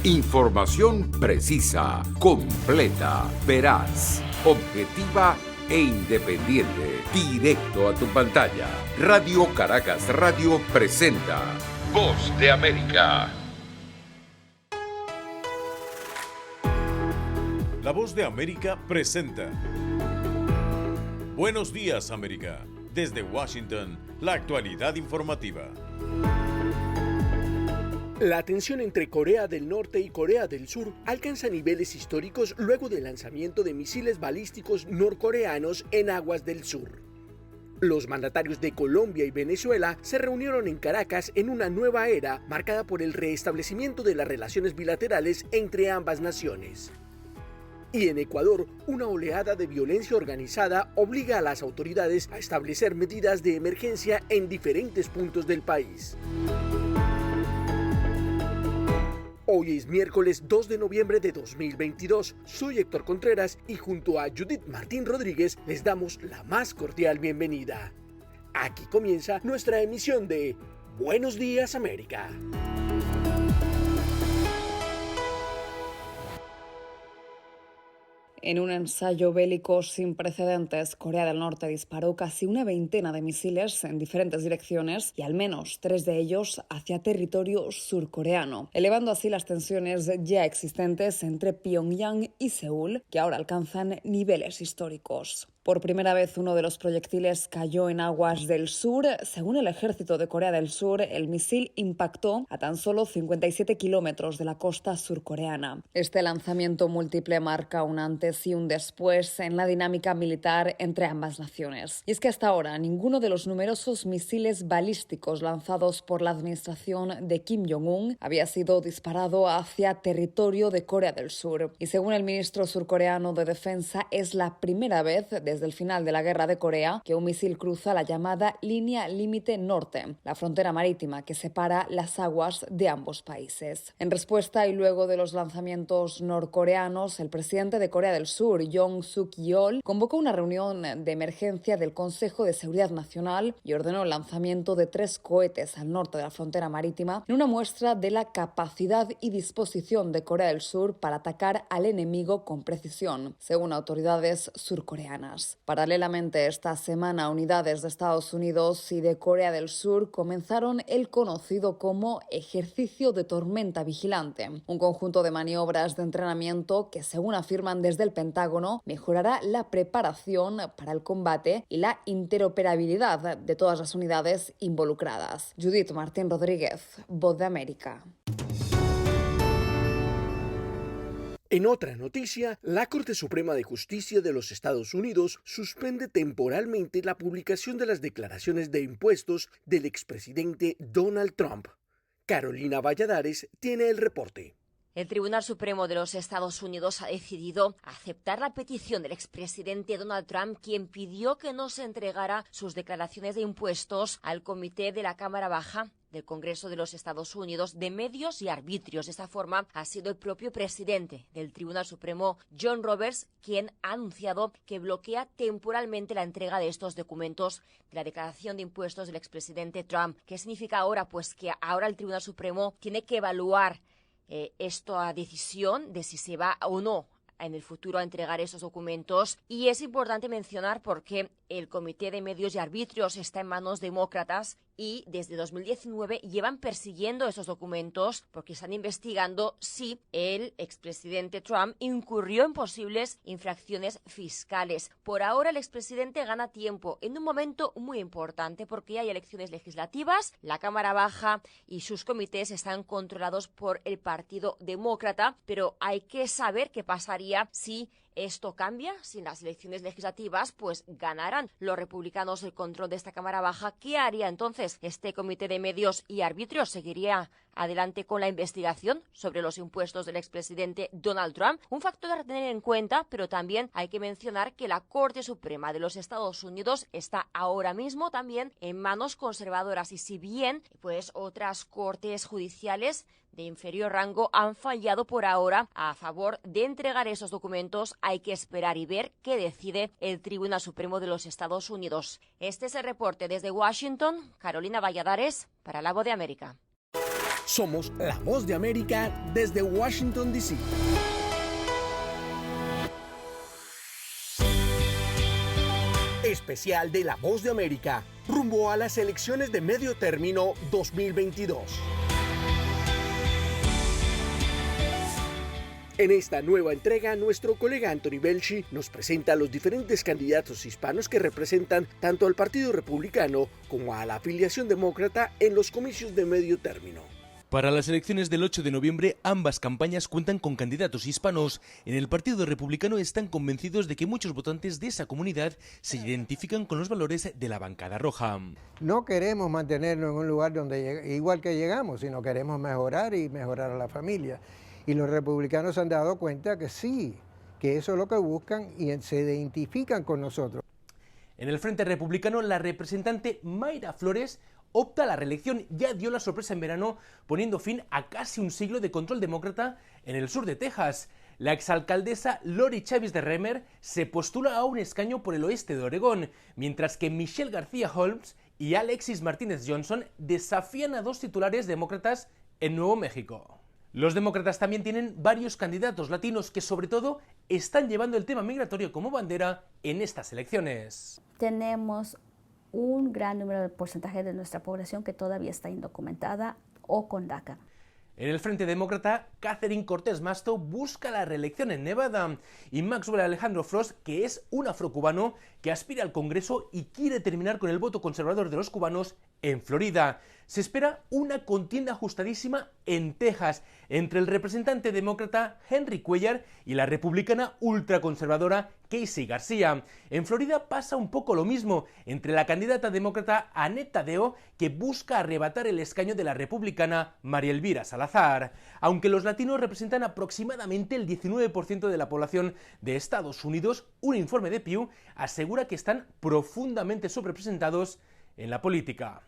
Información precisa, completa, veraz, objetiva e independiente. Directo a tu pantalla. Radio Caracas Radio presenta Voz de América. La Voz de América presenta Buenos días, América. Desde Washington, la actualidad informativa. La tensión entre Corea del Norte y Corea del Sur alcanza niveles históricos luego del lanzamiento de misiles balísticos norcoreanos en aguas del sur. Los mandatarios de Colombia y Venezuela se reunieron en Caracas en una nueva era marcada por el restablecimiento de las relaciones bilaterales entre ambas naciones. Y en Ecuador, una oleada de violencia organizada obliga a las autoridades a establecer medidas de emergencia en diferentes puntos del país. Hoy es miércoles 2 de noviembre de 2022. Soy Héctor Contreras y junto a Judith Martín Rodríguez les damos la más cordial bienvenida. Aquí comienza nuestra emisión de Buenos Días, América. En un ensayo bélico sin precedentes, Corea del Norte disparó casi una veintena de misiles en diferentes direcciones y al menos 3 de ellos hacia territorio surcoreano, elevando así las tensiones ya existentes entre Pyongyang y Seúl, que ahora alcanzan niveles históricos. Por primera vez uno de los proyectiles cayó en aguas del sur. Según el ejército de Corea del Sur, el misil impactó a tan solo 57 kilómetros de la costa surcoreana. Este lanzamiento múltiple marca un antes y un después en la dinámica militar entre ambas naciones. Y es que hasta ahora ninguno de los numerosos misiles balísticos lanzados por la administración de Kim Jong-un había sido disparado hacia territorio de Corea del Sur. Y según el ministro surcoreano de Defensa, es la primera vez desde el final de la Guerra de Corea que un misil cruza la llamada línea límite norte, la frontera marítima que separa las aguas de ambos países. En respuesta y luego de los lanzamientos norcoreanos, el presidente de Corea del Sur, Yoon Suk-yeol, convocó una reunión de emergencia del Consejo de Seguridad Nacional y ordenó el lanzamiento de 3 cohetes al norte de la frontera marítima en una muestra de la capacidad y disposición de Corea del Sur para atacar al enemigo con precisión, según autoridades surcoreanas. Paralelamente, esta semana, unidades de Estados Unidos y de Corea del Sur comenzaron el conocido como Ejercicio de Tormenta Vigilante, un conjunto de maniobras de entrenamiento que, según afirman desde el Pentágono, mejorará la preparación para el combate y la interoperabilidad de todas las unidades involucradas. Judith Martín Rodríguez, Voz de América. En otra noticia, la Corte Suprema de Justicia de los Estados Unidos suspende temporalmente la publicación de las declaraciones de impuestos del expresidente Donald Trump. Carolina Valladares tiene el reporte. El Tribunal Supremo de los Estados Unidos ha decidido aceptar la petición del expresidente Donald Trump, quien pidió que no se entregara sus declaraciones de impuestos al Comité de la Cámara Baja del Congreso de los Estados Unidos de Medios y Arbitrios. De esta forma, ha sido el propio presidente del Tribunal Supremo, John Roberts, quien ha anunciado que bloquea temporalmente la entrega de estos documentos de la declaración de impuestos del expresidente Trump. ¿Qué significa ahora? Pues que ahora el Tribunal Supremo tiene que evaluar esta decisión de si se va o no en el futuro a entregar esos documentos. Y es importante mencionar porque el Comité de Medios y Arbitrios está en manos demócratas y desde 2019 llevan persiguiendo esos documentos porque están investigando si el expresidente Trump incurrió en posibles infracciones fiscales. Por ahora el expresidente gana tiempo en un momento muy importante porque ya hay elecciones legislativas, la Cámara Baja y sus comités están controlados por el Partido Demócrata, pero hay que saber qué pasaría si esto cambia, si en las elecciones legislativas pues ganaran los republicanos el control de esta Cámara Baja. ¿Qué haría entonces este Comité de Medios y Arbitrios? ¿Seguiría adelante con la investigación sobre los impuestos del expresidente Donald Trump? Un factor a tener en cuenta, pero también hay que mencionar que la Corte Suprema de los Estados Unidos está ahora mismo también en manos conservadoras y si bien pues otras cortes judiciales de inferior rango han fallado por ahora a favor de entregar esos documentos, hay que esperar y ver qué decide el Tribunal Supremo de los Estados Unidos. Este es el reporte desde Washington. Carolina Valladares para La Voz de América. Somos la Voz de América desde Washington, D.C. Especial de La Voz de América, rumbo a las elecciones de medio término 2022. En esta nueva entrega, nuestro colega Anthony Belchi nos presenta a los diferentes candidatos hispanos que representan tanto al Partido Republicano como a la afiliación demócrata en los comicios de medio término. Para las elecciones del 8 de noviembre, ambas campañas cuentan con candidatos hispanos. En el Partido Republicano están convencidos de que muchos votantes de esa comunidad se identifican con los valores de la bancada roja. No queremos mantenernos en un lugar donde igual que llegamos, sino queremos mejorar y mejorar a la familia. Y los republicanos se han dado cuenta que sí, que eso es lo que buscan y se identifican con nosotros. En el Frente Republicano, la representante Mayra Flores opta a la reelección. Ya dio la sorpresa en verano, poniendo fin a casi un siglo de control demócrata en el sur de Texas. La exalcaldesa Lori Chávez de Remer se postula a un escaño por el oeste de Oregón, mientras que Michelle García Holmes y Alexis Martínez Johnson desafían a dos titulares demócratas en Nuevo México. Los demócratas también tienen varios candidatos latinos que sobre todo están llevando el tema migratorio como bandera en estas elecciones. Tenemos un gran número de porcentaje de nuestra población que todavía está indocumentada o con DACA. En el Frente Demócrata, Catherine Cortés Masto busca la reelección en Nevada y Maxwell Alejandro Frost, que es un afrocubano que aspira al Congreso y quiere terminar con el voto conservador de los cubanos en Florida. Se espera una contienda ajustadísima en Texas entre el representante demócrata Henry Cuellar y la republicana ultraconservadora Casey García. En Florida pasa un poco lo mismo entre la candidata demócrata Annette Taddeo, que busca arrebatar el escaño de la republicana María Elvira Salazar. Aunque los latinos representan aproximadamente el 19% de la población de Estados Unidos, un informe de Pew asegura que están profundamente subrepresentados en la política.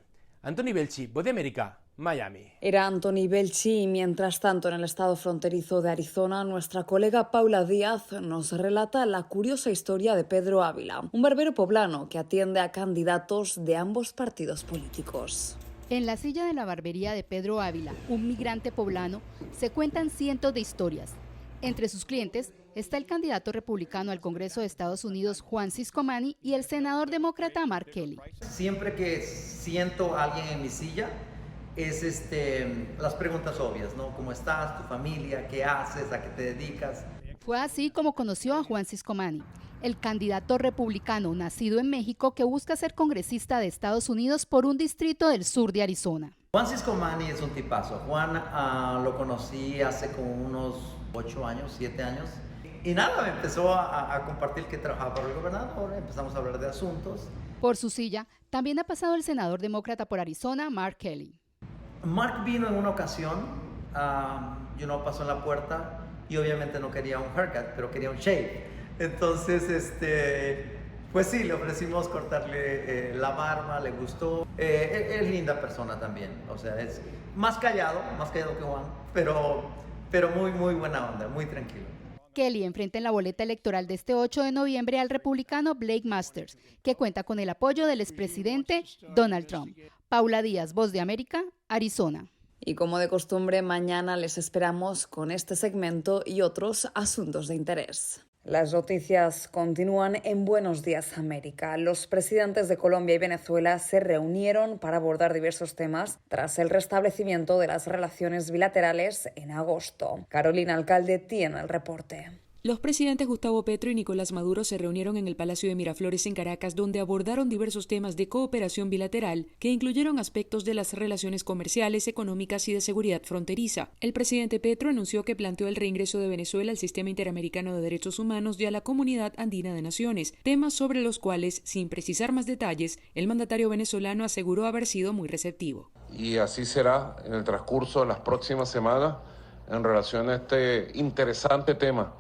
Anthony Belchi, Voz de América, Miami. Era Anthony Belchi y mientras tanto en el estado fronterizo de Arizona, nuestra colega Paula Díaz nos relata la curiosa historia de Pedro Ávila, un barbero poblano que atiende a candidatos de ambos partidos políticos. En la silla de la barbería de Pedro Ávila, un migrante poblano, se cuentan cientos de historias. Entre sus clientes está el candidato republicano al Congreso de Estados Unidos, Juan Ciscomani, y el senador demócrata Mark Kelly. Siempre que siento a alguien en mi silla, es las preguntas obvias, ¿no? ¿Cómo estás? ¿Tu familia? ¿Qué haces? ¿A qué te dedicas? Fue así como conoció a Juan Ciscomani, el candidato republicano nacido en México que busca ser congresista de Estados Unidos por un distrito del sur de Arizona. Juan Ciscomani es un tipazo. Juan lo conocí hace como unos 8 años, 7 años. Y nada, me empezó a compartir que trabajaba para el gobernador, empezamos a hablar de asuntos. Por su silla también ha pasado el senador demócrata por Arizona, Mark Kelly. Mark vino en una ocasión, pasó en la puerta y obviamente no quería un haircut, pero quería un shave. Entonces, pues sí, le ofrecimos cortarle la barba, le gustó. Es linda persona también, o sea, es más callado que Juan, pero muy buena onda, muy tranquilo. Kelly enfrenta en la boleta electoral de este 8 de noviembre al republicano Blake Masters, que cuenta con el apoyo del expresidente Donald Trump. Paula Díaz, Voz de América, Arizona. Y como de costumbre, mañana les esperamos con este segmento y otros asuntos de interés. Las noticias continúan en Buenos Días América. Los presidentes de Colombia y Venezuela se reunieron para abordar diversos temas tras el restablecimiento de las relaciones bilaterales en agosto. Carolina Alcalde tiene el reporte. Los presidentes Gustavo Petro y Nicolás Maduro se reunieron en el Palacio de Miraflores en Caracas, donde abordaron diversos temas de cooperación bilateral que incluyeron aspectos de las relaciones comerciales, económicas y de seguridad fronteriza. El presidente Petro anunció que planteó el reingreso de Venezuela al Sistema Interamericano de Derechos Humanos y a la Comunidad Andina de Naciones, temas sobre los cuales, sin precisar más detalles, el mandatario venezolano aseguró haber sido muy receptivo. Y así será en el transcurso de las próximas semanas en relación a este interesante tema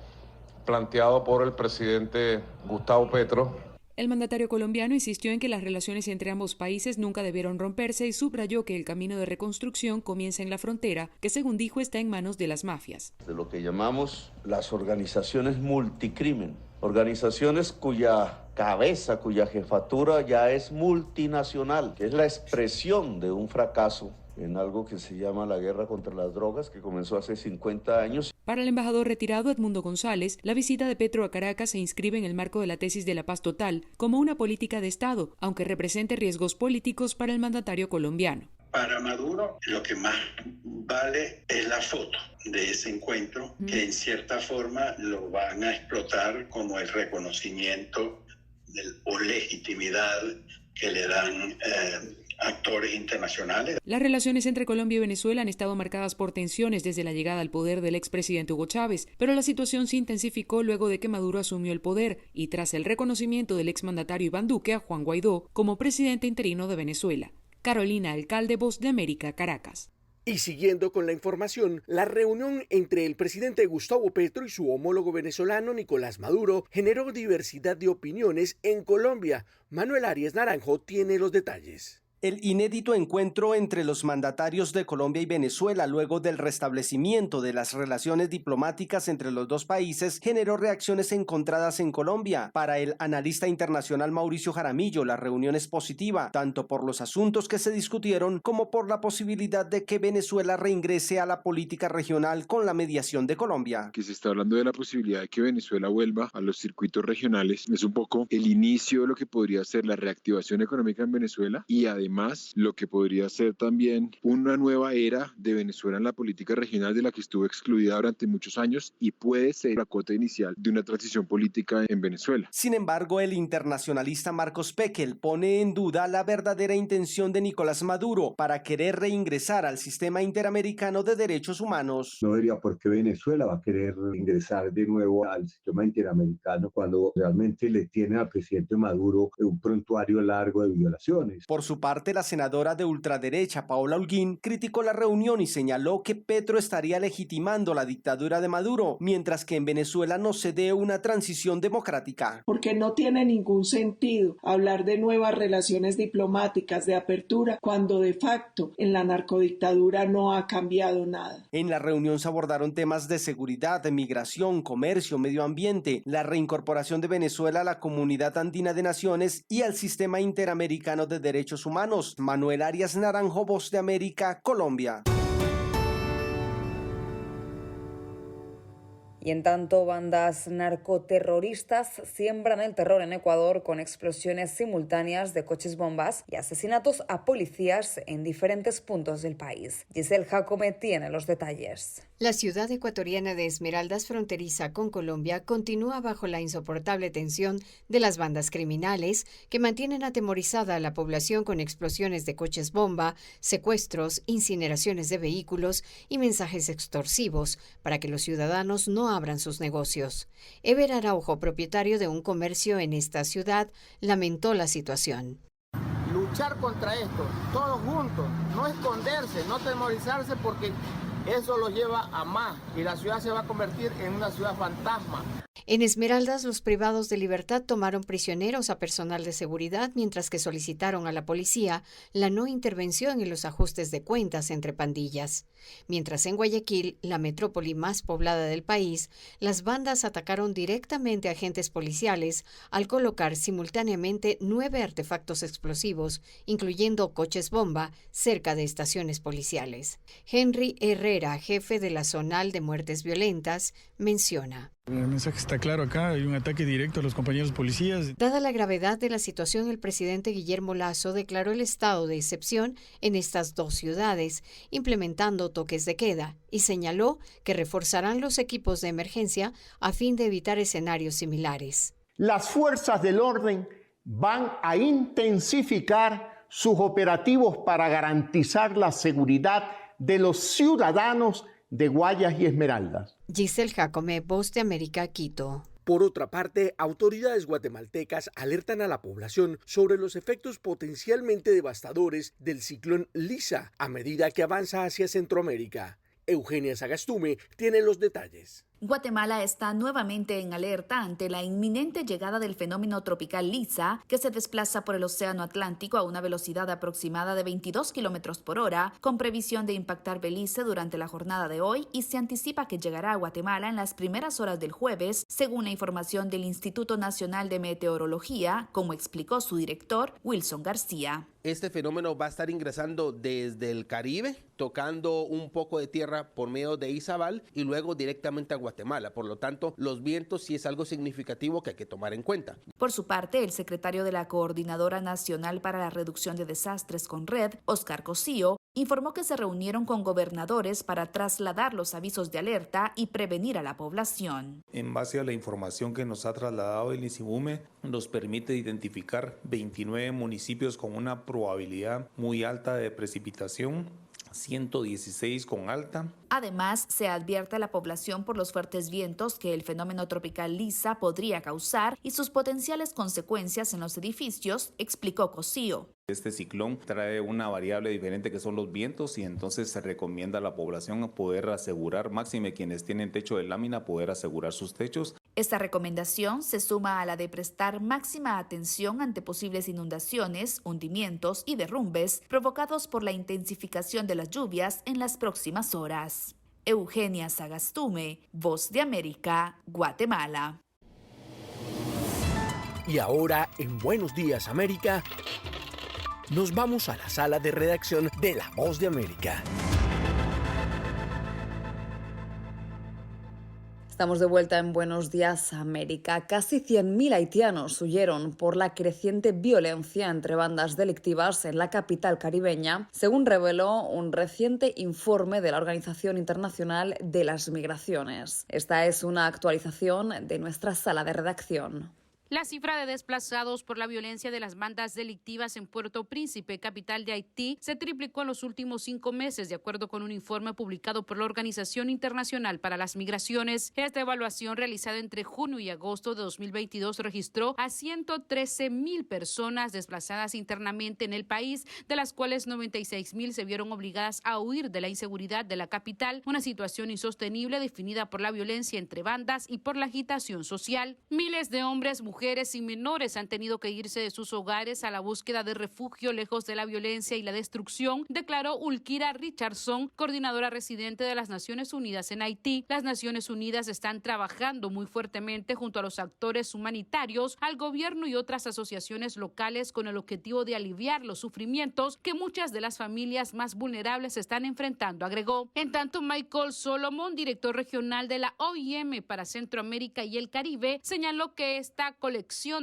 planteado por el presidente Gustavo Petro. El mandatario colombiano insistió en que las relaciones entre ambos países nunca debieron romperse y subrayó que el camino de reconstrucción comienza en la frontera, que según dijo está en manos de las mafias. De lo que llamamos las organizaciones multicrimen, organizaciones cuya cabeza, cuya jefatura ya es multinacional, que es la expresión de un fracaso en algo que se llama la guerra contra las drogas, que comenzó hace 50 años. Para el embajador retirado Edmundo González, la visita de Petro a Caracas se inscribe en el marco de la tesis de la paz total como una política de Estado, aunque represente riesgos políticos para el mandatario colombiano. Para Maduro lo que más vale es la foto de ese encuentro, que en cierta forma lo van a explotar como el reconocimiento o legitimidad que le dan actores internacionales. Las relaciones entre Colombia y Venezuela han estado marcadas por tensiones desde la llegada al poder del expresidente Hugo Chávez, pero la situación se intensificó luego de que Maduro asumió el poder y tras el reconocimiento del exmandatario Iván Duque a Juan Guaidó como presidente interino de Venezuela. Carolina Alcalde, Voz de América, Caracas. Y siguiendo con la información, la reunión entre el presidente Gustavo Petro y su homólogo venezolano Nicolás Maduro generó diversidad de opiniones en Colombia. Manuel Arias Naranjo tiene los detalles. El inédito encuentro entre los mandatarios de Colombia y Venezuela luego del restablecimiento de las relaciones diplomáticas entre los dos países generó reacciones encontradas en Colombia. Para el analista internacional Mauricio Jaramillo, la reunión es positiva, tanto por los asuntos que se discutieron como por la posibilidad de que Venezuela reingrese a la política regional con la mediación de Colombia. Que se está hablando de la posibilidad de que Venezuela vuelva a los circuitos regionales. Es un poco el inicio de lo que podría ser la reactivación económica en Venezuela y además lo que podría ser también una nueva era de Venezuela en la política regional de la que estuvo excluida durante muchos años y puede ser la cuota inicial de una transición política en Venezuela. Sin embargo, el internacionalista Marcos Pekel pone en duda la verdadera intención de Nicolás Maduro para querer reingresar al sistema interamericano de derechos humanos. No vería por qué Venezuela va a querer ingresar de nuevo al sistema interamericano cuando realmente le tiene al presidente Maduro un prontuario largo de violaciones. Por su parte, la senadora de ultraderecha Paola Holguín criticó la reunión y señaló que Petro estaría legitimando la dictadura de Maduro, mientras que en Venezuela no se dé una transición democrática. Porque no tiene ningún sentido hablar de nuevas relaciones diplomáticas, de apertura, cuando de facto en la narcodictadura no ha cambiado nada. En la reunión se abordaron temas de seguridad, migración, comercio, medio ambiente, la reincorporación de Venezuela a la Comunidad Andina de Naciones y al Sistema Interamericano de Derechos Humanos. Manuel Arias Naranjo, Voz de América, Colombia. Y en tanto, bandas narcoterroristas siembran el terror en Ecuador con explosiones simultáneas de coches bombas y asesinatos a policías en diferentes puntos del país. Giselle Jacome tiene los detalles. La ciudad ecuatoriana de Esmeraldas, fronteriza con Colombia, continúa bajo la insoportable tensión de las bandas criminales que mantienen atemorizada a la población con explosiones de coches bomba, secuestros, incineraciones de vehículos y mensajes extorsivos para que los ciudadanos no abran sus negocios. Ever Araujo, propietario de un comercio en esta ciudad, lamentó la situación. Luchar contra esto, todos juntos, no esconderse, no atemorizarse porque eso los lleva a más y la ciudad se va a convertir en una ciudad fantasma. En Esmeraldas, los privados de libertad tomaron prisioneros a personal de seguridad mientras que solicitaron a la policía la no intervención en los ajustes de cuentas entre pandillas. Mientras en Guayaquil, la metrópoli más poblada del país, las bandas atacaron directamente a agentes policiales al colocar simultáneamente 9 artefactos explosivos, incluyendo coches bomba, cerca de estaciones policiales. Henry Herrera, jefe de la Zonal de Muertes Violentas, menciona: el mensaje está claro acá, hay un ataque directo a los compañeros policías. Dada la gravedad de la situación, el presidente Guillermo Lasso declaró el estado de excepción en estas dos ciudades, implementando toques de queda, y señaló que reforzarán los equipos de emergencia a fin de evitar escenarios similares. Las fuerzas del orden van a intensificar sus operativos para garantizar la seguridad de los ciudadanos de Guayas y Esmeraldas. Giselle Jacome, Voz de América, Quito. Por otra parte, autoridades guatemaltecas alertan a la población sobre los efectos potencialmente devastadores del ciclón Lisa a medida que avanza hacia Centroamérica. Eugenia Sagastume tiene los detalles. Guatemala está nuevamente en alerta ante la inminente llegada del fenómeno tropical Lisa, que se desplaza por el Océano Atlántico a una velocidad aproximada de 22 kilómetros por hora, con previsión de impactar Belice durante la jornada de hoy, y se anticipa que llegará a Guatemala en las primeras horas del jueves, según la información del Instituto Nacional de Meteorología, como explicó su director, Wilson García. Este fenómeno va a estar ingresando desde el Caribe, tocando un poco de tierra por medio de Izabal y luego directamente a Guatemala. Por lo tanto, los vientos sí es algo significativo que hay que tomar en cuenta. Por su parte, el secretario de la Coordinadora Nacional para la Reducción de Desastres, CONRED, Oscar Cosío, informó que se reunieron con gobernadores para trasladar los avisos de alerta y prevenir a la población. En base a la información que nos ha trasladado el INSIBUME, nos permite identificar 29 municipios con una probabilidad muy alta de precipitación, 116 con alta. Además, se advierte a la población por los fuertes vientos que el fenómeno tropical Lisa podría causar y sus potenciales consecuencias en los edificios, explicó Cosío. Este ciclón trae una variable diferente que son los vientos y entonces se recomienda a la población poder asegurar, máxime quienes tienen techo de lámina, poder asegurar sus techos. Esta recomendación se suma a la de prestar máxima atención ante posibles inundaciones, hundimientos y derrumbes provocados por la intensificación de las lluvias en las próximas horas. Eugenia Sagastume, Voz de América, Guatemala. Y ahora, en Buenos Días América, nos vamos a la sala de redacción de La Voz de América. Estamos de vuelta en Buenos Días América. Casi 100.000 haitianos huyeron por la creciente violencia entre bandas delictivas en la capital caribeña, según reveló un reciente informe de la Organización Internacional de las Migraciones. Esta es una actualización de nuestra sala de redacción. La cifra de desplazados por la violencia de las bandas delictivas en Puerto Príncipe, capital de Haití, se triplicó en los últimos 5 meses, de acuerdo con un informe publicado por la Organización Internacional para las Migraciones. Esta evaluación, realizada entre junio y agosto de 2022, registró a 113.000 personas desplazadas internamente en el país, de las cuales 96.000 se vieron obligadas a huir de la inseguridad de la capital, una situación insostenible definida por la violencia entre bandas y por la agitación social. Miles de hombres, mujeres y menores han tenido que irse de sus hogares a la búsqueda de refugio lejos de la violencia y la destrucción, declaró Ulkira Richardson, coordinadora residente de las Naciones Unidas en Haití. Las Naciones Unidas están trabajando muy fuertemente junto a los actores humanitarios, al gobierno y otras asociaciones locales con el objetivo de aliviar los sufrimientos que muchas de las familias más vulnerables están enfrentando, agregó. En tanto, Michael Solomon, director regional de la OIM para Centroamérica y el Caribe, señaló que esta colección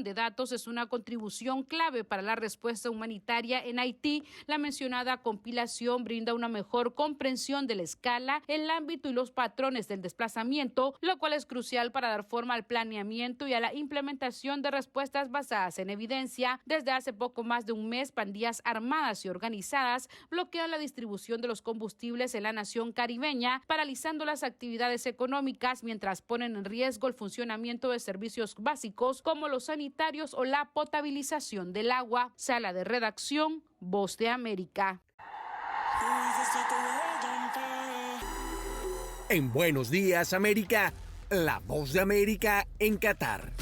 de datos es una contribución clave para la respuesta humanitaria en Haití. La mencionada compilación brinda una mejor comprensión de la escala, el ámbito y los patrones del desplazamiento, lo cual es crucial para dar forma al planeamiento y a la implementación de respuestas basadas en evidencia. Desde hace poco más de un mes, pandillas armadas y organizadas bloquean la distribución de los combustibles en la nación caribeña, paralizando las actividades económicas mientras ponen en riesgo el funcionamiento de servicios básicos como los sanitarios o la potabilización del agua. Sala de redacción, Voz de América. En Buenos Días América, La Voz de América en Qatar.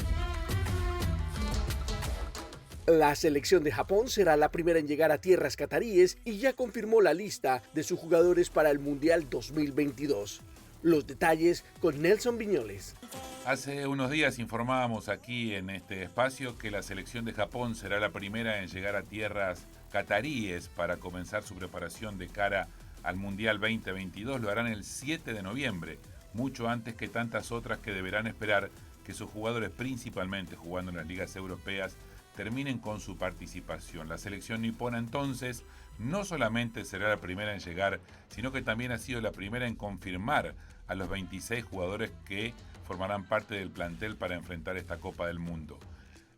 La selección de Japón será la primera en llegar a tierras cataríes y ya confirmó la lista de sus jugadores para el Mundial 2022. Los detalles con Nelson Viñoles. Hace unos días informábamos aquí en este espacio que la selección de Japón será la primera en llegar a tierras cataríes para comenzar su preparación de cara al Mundial 2022. Lo harán el 7 de noviembre, mucho antes que tantas otras que deberán esperar que sus jugadores, principalmente jugando en las ligas europeas, terminen con su participación. La selección nipona entonces no solamente será la primera en llegar, sino que también ha sido la primera en confirmar a los 26 jugadores que formarán parte del plantel para enfrentar esta Copa del Mundo.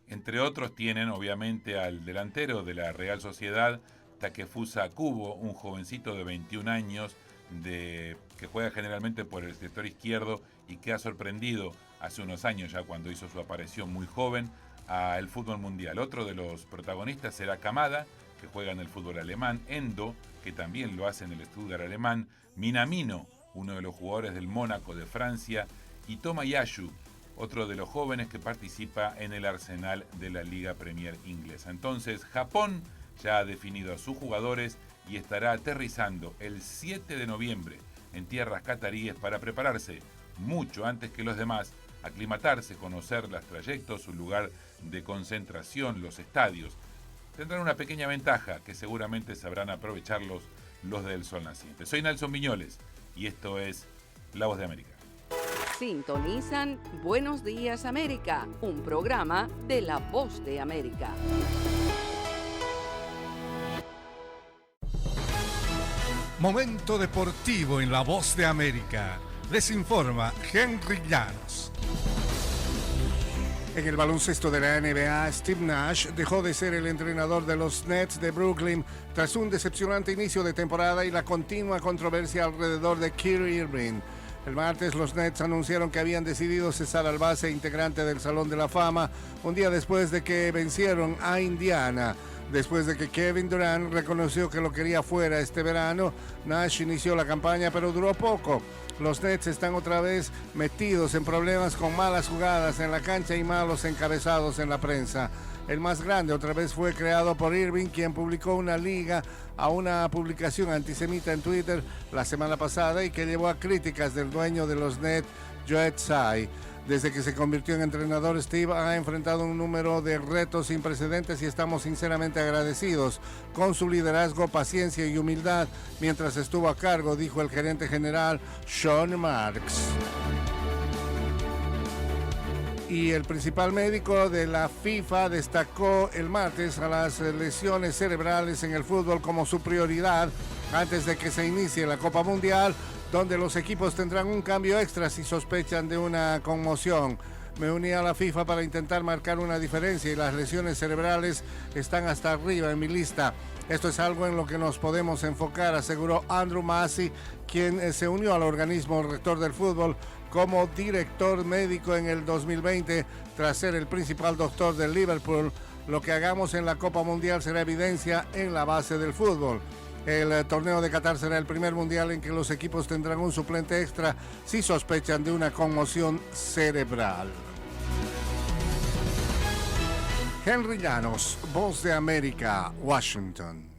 Entre otros tienen obviamente al delantero de la Real Sociedad, Takefusa Kubo, un jovencito de 21 años que juega generalmente por el sector izquierdo y que ha sorprendido hace unos años ya cuando hizo su aparición muy joven al fútbol mundial. Otro de los protagonistas será Kamada, que juega en el fútbol alemán, Endo, que también lo hace en el Stuttgart alemán, Minamino, uno de los jugadores del Mónaco de Francia, y Tomayasu, otro de los jóvenes que participa en el arsenal de la Liga Premier inglesa. Entonces, Japón ya ha definido a sus jugadores y estará aterrizando el 7 de noviembre en tierras cataríes para prepararse mucho antes que los demás, aclimatarse, conocer los trayectos, su lugar de concentración, los estadios. Tendrán una pequeña ventaja que seguramente sabrán aprovecharlos los del Sol Naciente. Soy Nelson Viñoles y esto es La Voz de América. Sintonizan Buenos Días América, un programa de La Voz de América. Momento deportivo en La Voz de América. Les informa Henry Llanos. En el baloncesto de la NBA, Steve Nash dejó de ser el entrenador de los Nets de Brooklyn tras un decepcionante inicio de temporada y la continua controversia alrededor de Kyrie Irving. El martes los Nets anunciaron que habían decidido cesar al base integrante del Salón de la Fama un día después de que vencieron a Indiana. Después de que Kevin Durant reconoció que lo quería fuera este verano, Nash inició la campaña, pero duró poco. Los Nets están otra vez metidos en problemas con malas jugadas en la cancha y malos encabezados en la prensa. El más grande otra vez fue creado por Irving, quien publicó una liga a una publicación antisemita en Twitter la semana pasada y que llevó a críticas del dueño de los Nets, Joe Tsai. Desde que se convirtió en entrenador, Steve ha enfrentado un número de retos sin precedentes y estamos sinceramente agradecidos con su liderazgo, paciencia y humildad mientras estuvo a cargo, dijo el gerente general Sean Marks. Y el principal médico de la FIFA destacó el martes a las lesiones cerebrales en el fútbol como su prioridad antes de que se inicie la Copa Mundial, donde los equipos tendrán un cambio extra si sospechan de una conmoción. Me uní a la FIFA para intentar marcar una diferencia y las lesiones cerebrales están hasta arriba en mi lista. Esto es algo en lo que nos podemos enfocar, aseguró Andrew Massey, quien se unió al organismo rector del fútbol como director médico en el 2020 tras ser el principal doctor del Liverpool. Lo que hagamos en la Copa Mundial será evidencia en la base del fútbol. El torneo de Qatar será el primer mundial en que los equipos tendrán un suplente extra si sospechan de una conmoción cerebral. Henry Llanos, Voz de América, Washington.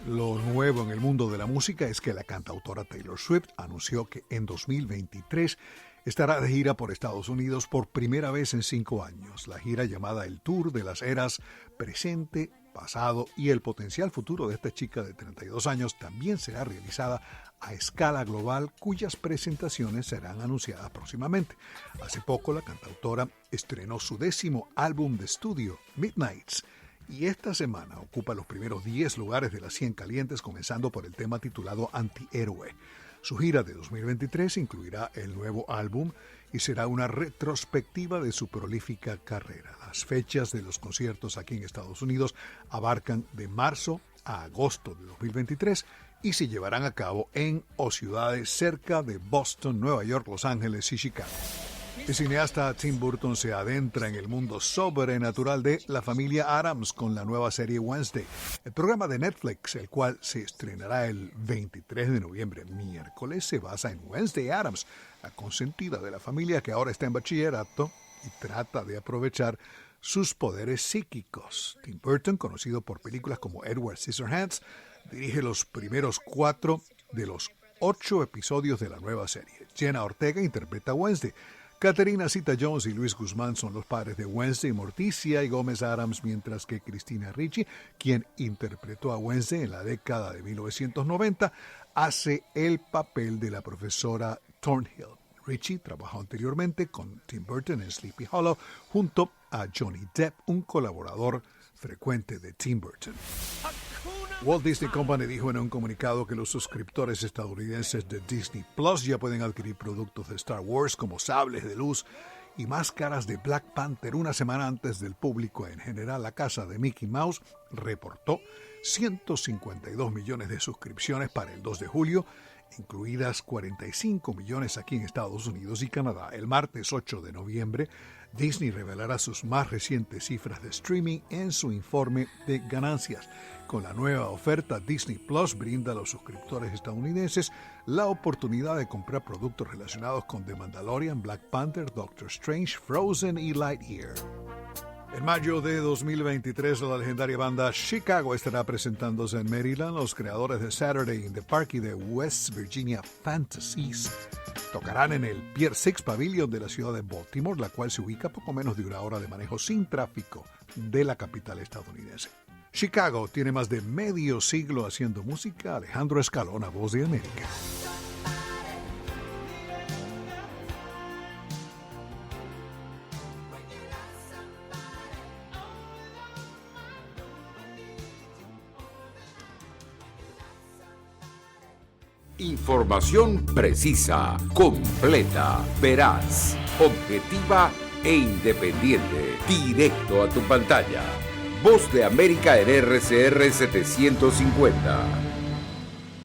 Lo nuevo en el mundo de la música es que la cantautora Taylor Swift anunció que en 2023 estará de gira por Estados Unidos por primera vez en 5 años. La gira llamada el Tour de las Eras Presente, Pasado y el potencial futuro de esta chica de 32 años también será realizada a escala global, cuyas presentaciones serán anunciadas próximamente. Hace poco la cantautora estrenó su 10º álbum de estudio, Midnights, y esta semana ocupa los primeros 10 lugares de las 100 calientes, comenzando por el tema titulado Antihéroe. Su gira de 2023 incluirá el nuevo álbum y será una retrospectiva de su prolífica carrera. Las fechas de los conciertos aquí en Estados Unidos abarcan de marzo a agosto de 2023 y se llevarán a cabo en o ciudades cerca de Boston, Nueva York, Los Ángeles y Chicago. El cineasta Tim Burton se adentra en el mundo sobrenatural de la familia Addams con la nueva serie Wednesday, el programa de Netflix, el cual se estrenará el 23 de noviembre, miércoles, se basa en Wednesday Addams, la consentida de la familia que ahora está en bachillerato y trata de aprovechar sus poderes psíquicos. Tim Burton, conocido por películas como Edward Scissorhands, dirige los primeros 4 de los 8 episodios de la nueva serie. Jenna Ortega interpreta a Wednesday. Catherine Zeta-Jones y Luis Guzmán son los padres de Wednesday, Morticia y Gómez Addams, mientras que Christina Ricci, quien interpretó a Wednesday en la década de 1990, hace el papel de la profesora Thornhill. Ricci trabajó anteriormente con Tim Burton en Sleepy Hollow junto a Johnny Depp, un colaborador frecuente de Tim Burton. Walt Disney Company dijo en un comunicado que los suscriptores estadounidenses de Disney Plus ya pueden adquirir productos de Star Wars como sables de luz y máscaras de Black Panther una semana antes del público. En general, la casa de Mickey Mouse reportó 152 millones de suscripciones para el 2 de julio incluidas 45 millones aquí en Estados Unidos y Canadá. El martes 8 de noviembre, Disney revelará sus más recientes cifras de streaming en su informe de ganancias. Con la nueva oferta, Disney Plus brinda a los suscriptores estadounidenses la oportunidad de comprar productos relacionados con The Mandalorian, Black Panther, Doctor Strange, Frozen y Lightyear. En mayo de 2023, la legendaria banda Chicago estará presentándose en Maryland. Los creadores de Saturday in the Park y de West Virginia Fantasies tocarán en el Pier 6 Pavilion de la ciudad de Baltimore, la cual se ubica a poco menos de una hora de manejo sin tráfico de la capital estadounidense. Chicago tiene más de medio siglo haciendo música. Alejandro Escalona, Voz de América. Información precisa, completa, veraz, objetiva e independiente. Directo a tu pantalla. Voz de América en RCR 750.